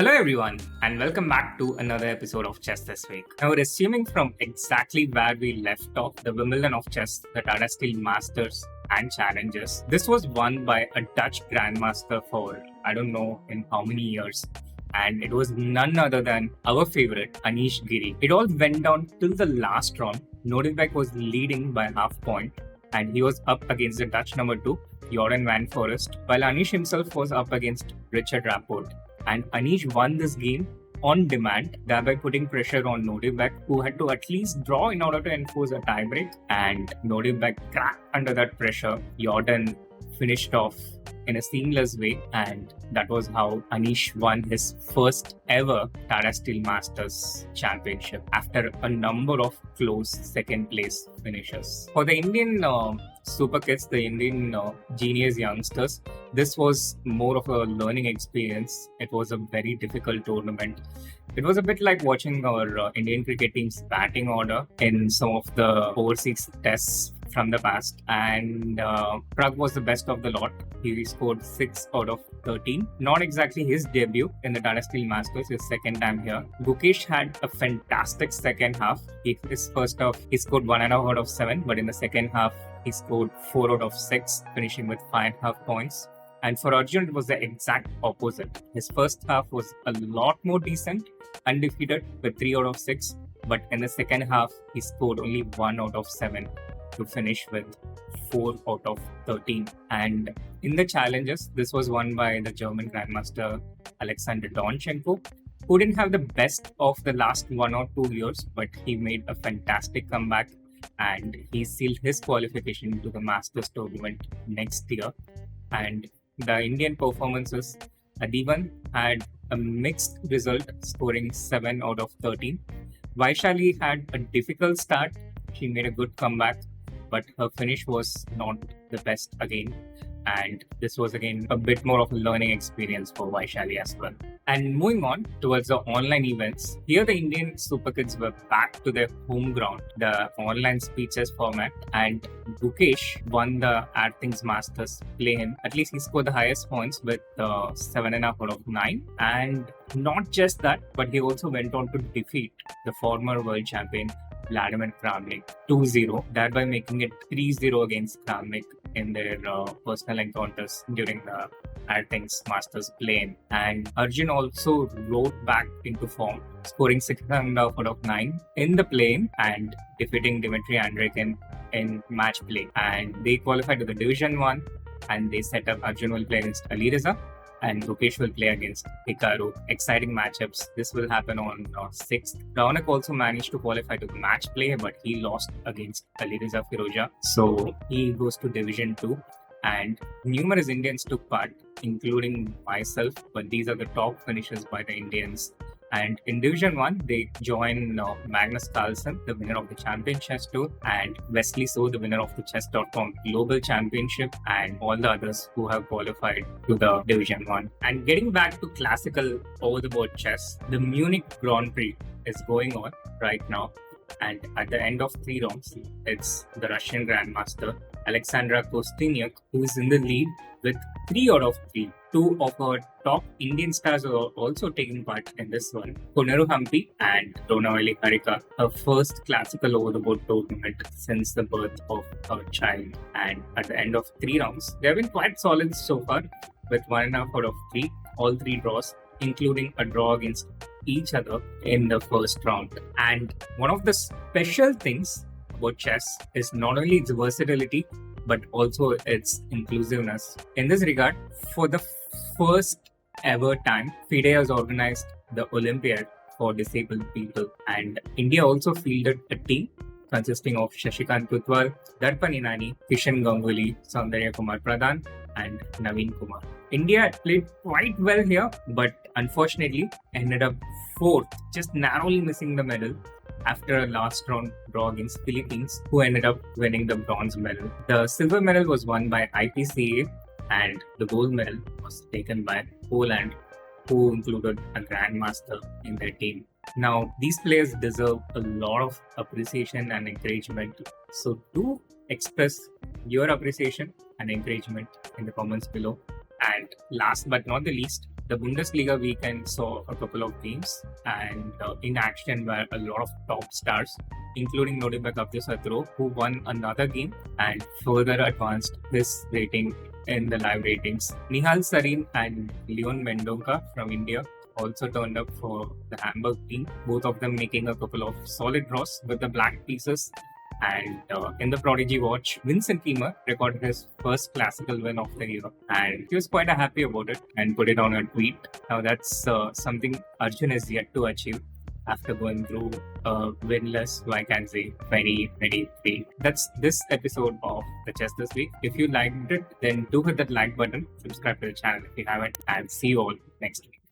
Hello everyone and welcome back to another episode of Chess This Week. Now resuming from exactly where we left off, the Wimbledon of Chess, the Tata Steel Masters and Challengers. This was won by a Dutch Grandmaster for I don't know in how many years. And it was none other than our favorite, Anish Giri. It all went down till the last round. Nordicbeck was leading by half point and he was up against the Dutch number 2, Jordan Van Forest, while Anish himself was up against Richard Rapport. And Anish won this game on demand, thereby putting pressure on Nordicbeck, who had to at least draw in order to enforce a tiebreak. And Nordicbeck cracked under that pressure. Jordan finished off in a seamless way, and that was how Anish won his first ever Tata Steel Masters Championship after a number of close second place finishes. For the Indian super kids, the Indian genius youngsters, this was more of a learning experience. It was a very difficult tournament. It was a bit like watching our Indian cricket team's batting order in some of the overseas tests from the past, and Prag was the best of the lot. He scored 6 out of 13. Not exactly his debut in the Tata Steel Masters, his second time here. Gukesh had a fantastic second half. His first half, he scored 1.5 out of 7, but in the second half, he scored 4 out of 6, finishing with 5.5 points. And for Arjun, it was the exact opposite. His first half was a lot more decent, undefeated with 3 out of 6, but in the second half, he scored only 1 out of 7 to finish with 4 out of 13. And in the challenges, this was won by the German Grandmaster Alexander Donchenko, who didn't have the best of the last 1 or 2 years, but he made a fantastic comeback and he sealed his qualification to the Masters tournament next year. And the Indian performances, Adiban had a mixed result, scoring 7 out of 13. Vaishali had a difficult start. She made a good comeback, but her finish was not the best again. And this was again a bit more of a learning experience for Vaishali as well. And moving on towards the online events, here the Indian Super Kids were back to their home ground, the online speeches format, and Gukesh won the Add Things Masters play-in. At least he scored the highest points with 7.5 out of 9. And not just that, but he also went on to defeat the former world champion Vladimir Kramnik 2-0, thereby making it 3-0 against Kramnik in their personal encounters during the Add Things Masters play-in. And Arjun also rode back into form, scoring 6.5 out of 9 in the play-in and defeating Dmitry Andreikin in match play. And they qualified to the Division 1, and they set up Arjun will play against Ali Reza and Gukesh will play against Hikaru. Exciting matchups. This will happen on 6th. Raunak also managed to qualify to the match play, but he lost against Ali Reza Firoja. So he goes to Division 2. And numerous Indians took part, including myself, but these are the top finishes by the Indians. And in Division 1, they join Magnus Carlsen, the winner of the Champion Chess Tour, and Wesley So, the winner of the Chess.com Global Championship, and all the others who have qualified to the Division 1. And getting back to classical over-the-board chess, the Munich Grand Prix is going on right now. And at the end of 3 rounds, it's the Russian Grandmaster Alexandra Kostyniuk who is in the lead with 3 out of 3. 2 of our top Indian stars are also taking part in this one. Koneru Hampi and Donavali Harika, her first classical over-the-board tournament since the birth of her child. And at the end of 3 rounds, they have been quite solid so far with 1.5 out of 3, all 3 draws, including a draw against each other in the first round. And one of the special things about chess is not only its versatility, but also its inclusiveness. In this regard, for the first ever time, FIDE has organized the Olympiad for disabled people, and India also fielded a team consisting of Shashikant Kutwal, Darpan Inani, Kishan Ganguly, Saundarya Kumar Pradhan, and Naveen Kumar. India played quite well here, but unfortunately ended up 4th, just narrowly missing the medal after a last round draw against Philippines, who ended up winning the bronze medal. The silver medal was won by IPCA, and the gold medal was taken by Poland, who included a grandmaster in their team. Now, these players deserve a lot of appreciation and encouragement. So do express your appreciation and encouragement in the comments below. And last but not the least, The Bundesliga weekend saw a couple of games, and in action were a lot of top stars, including noted by Satro, who won another game and further advanced his rating in the live ratings. Nihal Sarin and Leon Mendonca from India also turned up for the Hamburg team, both of them making a couple of solid draws with the black pieces. And in the Prodigy watch, Vincent Kiemer recorded his first classical win of the year, and he was quite happy about it and put it on a tweet. Now that's something Arjun is yet to achieve after going through winless, I can say, 2023. That's this episode of the Chess This Week. If you liked it, then do hit that like button, subscribe to the channel if you haven't, and see you all next week.